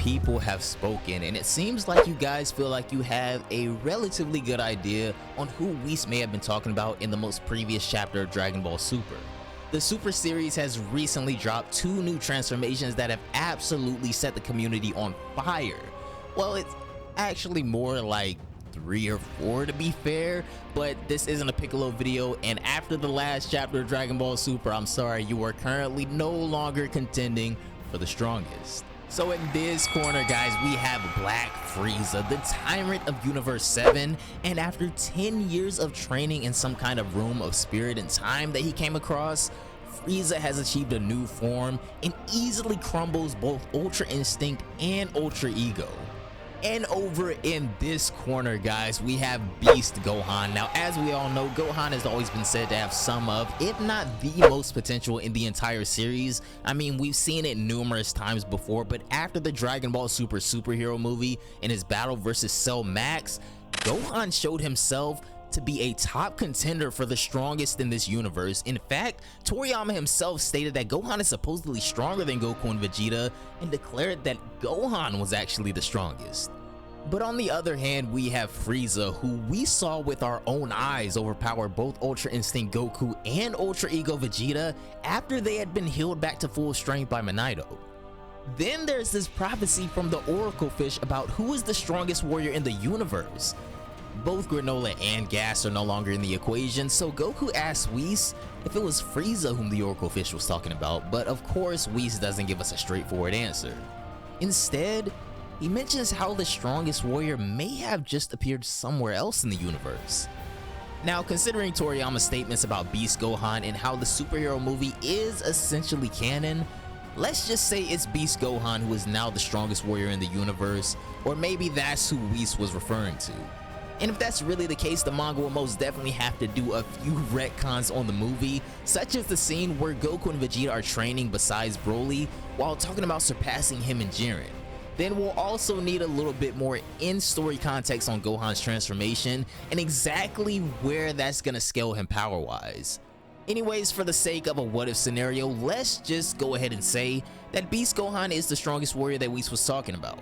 people have spoken, and it seems like you guys feel like you have a relatively good idea on who Whis may have been talking about in the most previous chapter of Dragon Ball Super. The Super series has recently dropped 2 new transformations that have absolutely set the community on fire. Well, it's actually more like 3 or 4 to be fair, but this isn't a Piccolo video, and after the last chapter of Dragon Ball Super, I'm sorry, you are currently no longer contending for the strongest. So in this corner, guys, we have Black Frieza, the tyrant of Universe 7, and after 10 years of training in some kind of room of spirit and time that he came across, Frieza has achieved a new form and easily crumbles both Ultra Instinct and Ultra Ego. And over in this corner, guys, we have Beast Gohan. Now, as we all know, Gohan has always been said to have some of, if not the most potential in the entire series. I mean, we've seen it numerous times before, but after the Dragon Ball Super superhero movie and his battle versus Cell Max, Gohan showed himself to be a top contender for the strongest in this universe. In fact, Toriyama himself stated that Gohan is supposedly stronger than Goku and Vegeta and declared that Gohan was actually the strongest. But on the other hand, we have Frieza, who we saw with our own eyes overpower both Ultra Instinct Goku and Ultra Ego Vegeta after they had been healed back to full strength by Minato. Then there's this prophecy from the Oracle Fish about who is the strongest warrior in the universe. Both granola and gas are no longer in the equation, so Goku asks Whis if it was Frieza whom the Oracle Fish was talking about, but of course Whis doesn't give us a straightforward answer. Instead, he mentions how the strongest warrior may have just appeared somewhere else in the universe. Now, considering Toriyama's statements about Beast Gohan and how the superhero movie is essentially canon, let's just say it's Beast Gohan who is now the strongest warrior in the universe, or maybe that's who Whis was referring to. And if that's really the case, the manga will most definitely have to do a few retcons on the movie, such as the scene where Goku and Vegeta are training besides Broly while talking about surpassing him and Jiren. Then we'll also need a little bit more in-story context on Gohan's transformation and exactly where that's gonna scale him power-wise. Anyways, for the sake of a what-if scenario, let's just go ahead and say that Beast Gohan is the strongest warrior that Whis was talking about.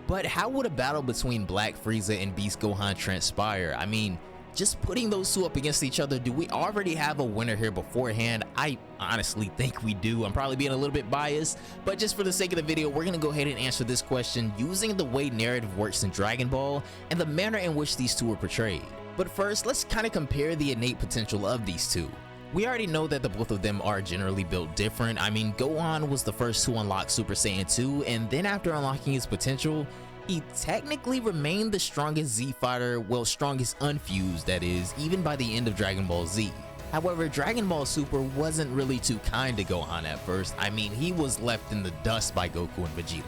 But how would a battle between Black Frieza and Beast Gohan transpire? I mean, just putting those two up against each other, do we already have a winner here beforehand? I honestly think we do. I'm probably being a little bit biased, but just for the sake of the video, we're gonna go ahead and answer this question using the way narrative works in Dragon Ball and the manner in which these two are portrayed. But first, let's kind of compare the innate potential of these two. We already know that the both of them are generally built different. I mean, Gohan was the first to unlock Super Saiyan 2, and then after unlocking his potential, he technically remained the strongest Z fighter, well, strongest unfused, that is, even by the end of Dragon Ball Z. However, Dragon Ball Super wasn't really too kind to Gohan at first. I mean, he was left in the dust by Goku and Vegeta.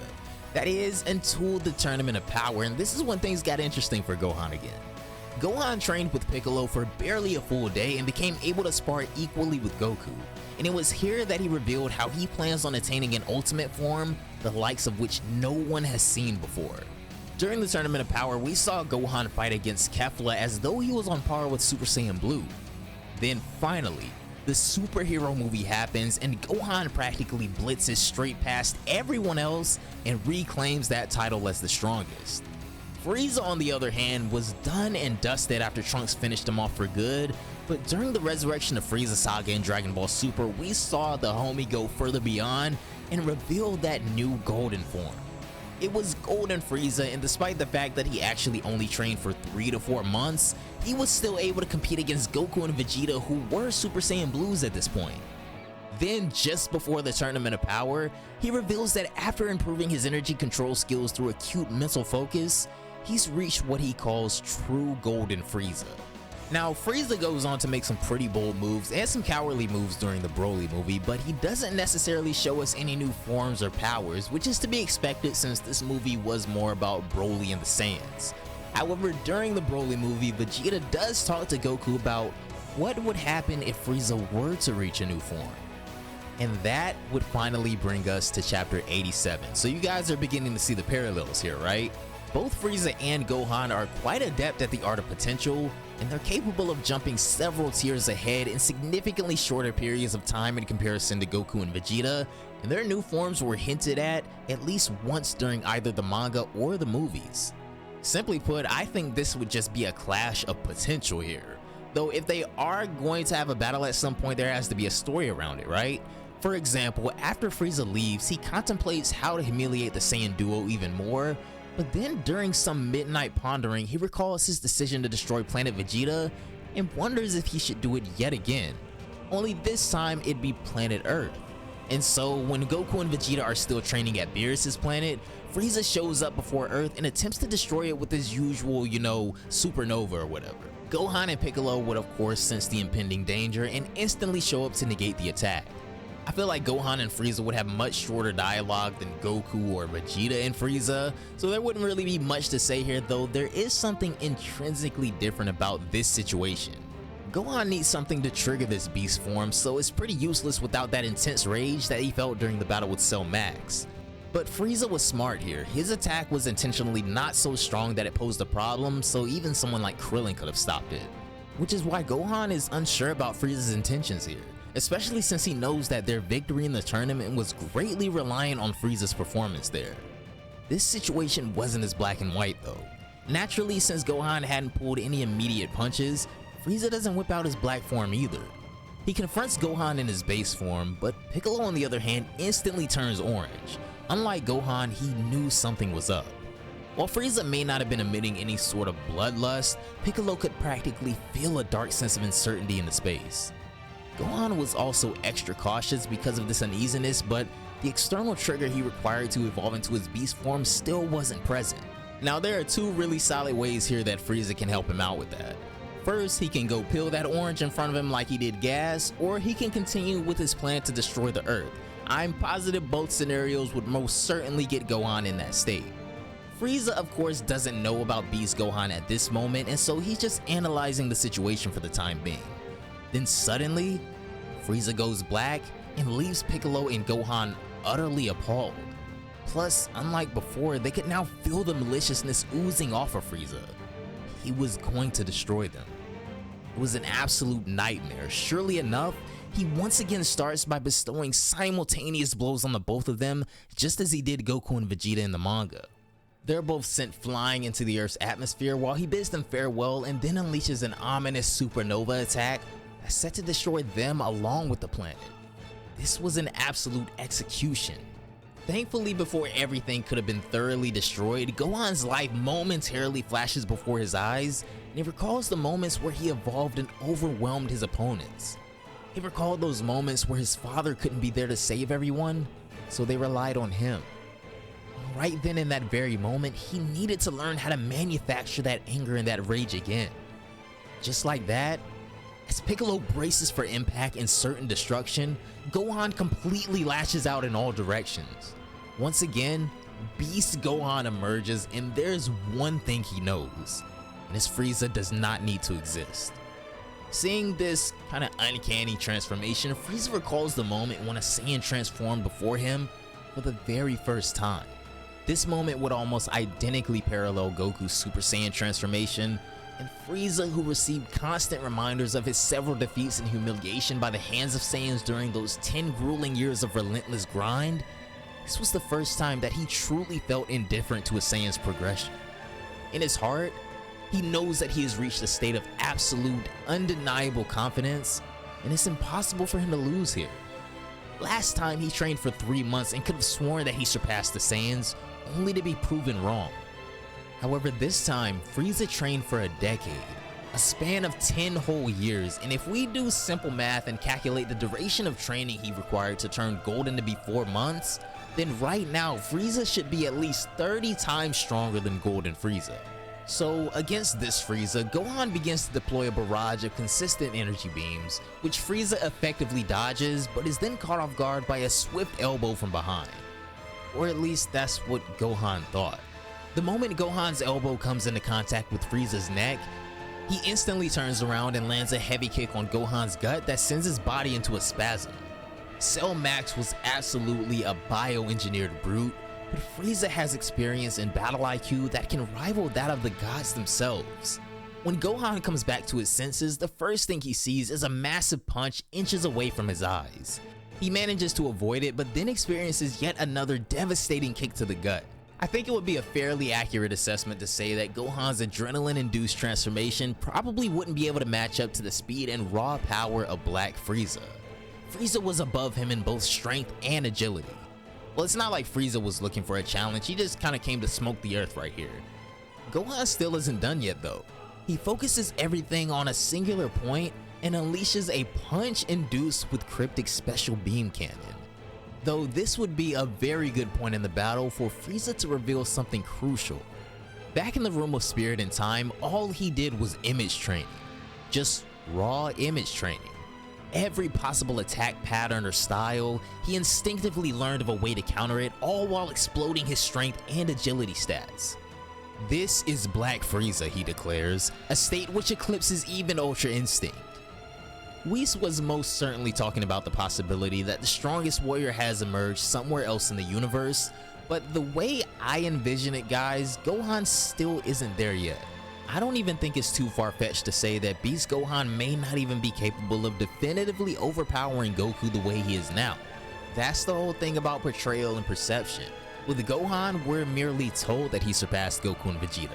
That is, until the Tournament of Power, and this is when things got interesting for Gohan again. Gohan trained with Piccolo for barely a full day and became able to spar equally with Goku, and it was here that he revealed how he plans on attaining an ultimate form, the likes of which no one has seen before. During the Tournament of Power, we saw Gohan fight against Kefla as though he was on par with Super Saiyan Blue. Then finally, the superhero movie happens and Gohan practically blitzes straight past everyone else and reclaims that title as the strongest. Frieza, on the other hand, was done and dusted after Trunks finished him off for good, but during the resurrection of Frieza Saga in Dragon Ball Super, we saw the homie go further beyond and reveal that new golden form. It was Golden Frieza, and despite the fact that he actually only trained for 3 to 4 months, he was still able to compete against Goku and Vegeta, who were Super Saiyan Blues at this point. Then, just before the Tournament of Power, he reveals that after improving his energy control skills through acute mental focus, he's reached what he calls true Golden Frieza. Now, Frieza goes on to make some pretty bold moves and some cowardly moves during the Broly movie, but he doesn't necessarily show us any new forms or powers, which is to be expected since this movie was more about Broly and the Saiyans. However, during the Broly movie, Vegeta does talk to Goku about what would happen if Frieza were to reach a new form. And that would finally bring us to chapter 87. So you guys are beginning to see the parallels here, right? Both Frieza and Gohan are quite adept at the art of potential, and they're capable of jumping several tiers ahead in significantly shorter periods of time in comparison to Goku and Vegeta, and their new forms were hinted at least once during either the manga or the movies. Simply put, I think this would just be a clash of potential here. Though if they are going to have a battle at some point, there has to be a story around it, right? For example, after Frieza leaves, he contemplates how to humiliate the Saiyan duo even more, but then during some midnight pondering, he recalls his decision to destroy planet Vegeta and wonders if he should do it yet again. Only this time it'd be planet Earth. And so when Goku and Vegeta are still training at Beerus' planet, Frieza shows up before Earth and attempts to destroy it with his usual, supernova or whatever. Gohan and Piccolo would of course sense the impending danger and instantly show up to negate the attack. I feel like Gohan and Frieza would have much shorter dialogue than Goku or Vegeta and Frieza, so there wouldn't really be much to say here, though there is something intrinsically different about this situation. Gohan needs something to trigger this beast form, so it's pretty useless without that intense rage that he felt during the battle with Cell Max. But Frieza was smart here. His attack was intentionally not so strong that it posed a problem, so even someone like Krillin could have stopped it. Which is why Gohan is unsure about Frieza's intentions here, especially since he knows that their victory in the tournament was greatly reliant on Frieza's performance there. This situation wasn't as black and white though. Naturally, since Gohan hadn't pulled any immediate punches, Frieza doesn't whip out his black form either. He confronts Gohan in his base form, but Piccolo on the other hand instantly turns orange. Unlike Gohan, he knew something was up. While Frieza may not have been emitting any sort of bloodlust, Piccolo could practically feel a dark sense of uncertainty in the space. Gohan was also extra cautious because of this uneasiness, but the external trigger he required to evolve into his beast form still wasn't present. Now there are two really solid ways here that Frieza can help him out with that. First, he can go peel that orange in front of him like he did Gas, or he can continue with his plan to destroy the Earth. I'm positive both scenarios would most certainly get Gohan in that state. Frieza of course doesn't know about Beast Gohan at this moment, and so he's just analyzing the situation for the time being. Then suddenly, Frieza goes black and leaves Piccolo and Gohan utterly appalled. Plus, unlike before, they could now feel the maliciousness oozing off of Frieza. He was going to destroy them. It was an absolute nightmare. Surely enough, he once again starts by bestowing simultaneous blows on the both of them, just as he did Goku and Vegeta in the manga. They're both sent flying into the Earth's atmosphere while he bids them farewell and then unleashes an ominous supernova attack that's set to destroy them along with the planet. This was an absolute execution. Thankfully, before everything could have been thoroughly destroyed, Gohan's life momentarily flashes before his eyes, and he recalls the moments where he evolved and overwhelmed his opponents. He recalled those moments where his father couldn't be there to save everyone, so they relied on him. Right then in that very moment, he needed to learn how to manufacture that anger and that rage again. Just like that, as Piccolo braces for impact and certain destruction, Gohan completely lashes out in all directions. Once again, Beast Gohan emerges, and there's one thing he knows, and his Frieza does not need to exist. Seeing this kind of uncanny transformation, Frieza recalls the moment when a Saiyan transformed before him for the very first time. This moment would almost identically parallel Goku's Super Saiyan transformation, and Frieza, who received constant reminders of his several defeats and humiliation by the hands of Saiyans during those 10 grueling years of relentless grind, this was the first time that he truly felt indifferent to a Saiyan's progression. In his heart, he knows that he has reached a state of absolute, undeniable confidence, and it's impossible for him to lose here. Last time he trained for 3 months and could have sworn that he surpassed the Saiyans, only to be proven wrong. However, this time, Frieza trained for a decade, a span of 10 whole years, and if we do simple math and calculate the duration of training he required to turn Golden to be 4 months, then right now, Frieza should be at least 30 times stronger than Golden Frieza. So against this Frieza, Gohan begins to deploy a barrage of consistent energy beams, which Frieza effectively dodges, but is then caught off guard by a swift elbow from behind. Or at least that's what Gohan thought. The moment Gohan's elbow comes into contact with Frieza's neck, he instantly turns around and lands a heavy kick on Gohan's gut that sends his body into a spasm. Cell Max was absolutely a bioengineered brute, but Frieza has experience in battle IQ that can rival that of the gods themselves. When Gohan comes back to his senses, the first thing he sees is a massive punch inches away from his eyes. He manages to avoid it, but then experiences yet another devastating kick to the gut. I think it would be a fairly accurate assessment to say that Gohan's adrenaline-induced transformation probably wouldn't be able to match up to the speed and raw power of Black Frieza. Frieza was above him in both strength and agility. Well, it's not like Frieza was looking for a challenge, he just kinda came to smoke the earth right here. Gohan still isn't done yet though. He focuses everything on a singular point and unleashes a punch induced with cryptic special beam cannon. Though this would be a very good point in the battle for Frieza to reveal something crucial. Back in the Room of Spirit and Time, all he did was image training. Just raw image training. Every possible attack pattern or style, he instinctively learned of a way to counter it, all while exploding his strength and agility stats. This is Black Frieza, he declares, a state which eclipses even Ultra Instinct. Whis was most certainly talking about the possibility that the strongest warrior has emerged somewhere else in the universe, but the way I envision it, guys, Gohan still isn't there yet. I don't even think it's too far-fetched to say that Beast Gohan may not even be capable of definitively overpowering Goku the way he is now. That's the whole thing about portrayal and perception. With Gohan, we're merely told that he surpassed Goku and Vegeta.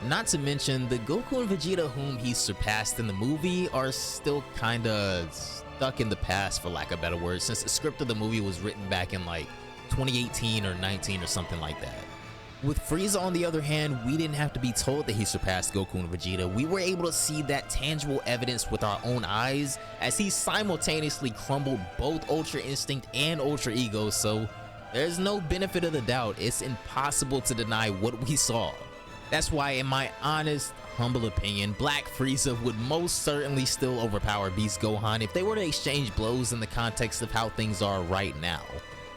Not to mention, the Goku and Vegeta whom he surpassed in the movie are still kinda stuck in the past, for lack of a better word, since the script of the movie was written back in like 2018 or 19 or something like that. With Frieza, on the other hand, we didn't have to be told that he surpassed Goku and Vegeta. We were able to see that tangible evidence with our own eyes as he simultaneously crumbled both Ultra Instinct and Ultra Ego, so there's no benefit of the doubt. It's impossible to deny what we saw. That's why, in my honest, humble opinion, Black Frieza would most certainly still overpower Beast Gohan if they were to exchange blows in the context of how things are right now.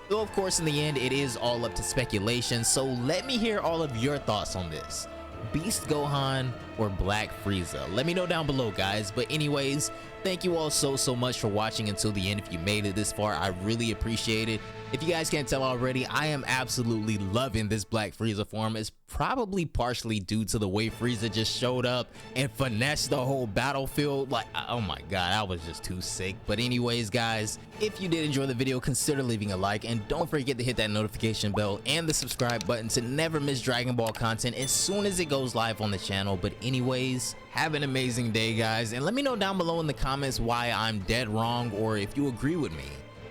Though of course in the end it is all up to speculation, so let me hear all of your thoughts on this. Beast Gohan or Black Frieza? Let me know down below, guys. But anyways, thank you all so much for watching until the end. If you made it this far, I really appreciate it. If you guys can't tell already, I am absolutely loving this Black Frieza form. It's probably partially due to the way Frieza just showed up and finessed the whole battlefield. Like, oh my god, I was just too sick. But anyways, guys, if you did enjoy the video, consider leaving a like, and don't forget to hit that notification bell and the subscribe button to never miss Dragon Ball content as soon as it goes live on the channel. But anyways, have an amazing day, guys, and let me know down below in the comments why I'm dead wrong or if you agree with me,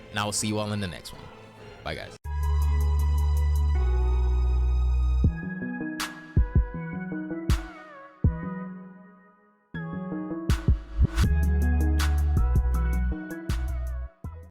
and I will see you all in the next one. Bye, guys.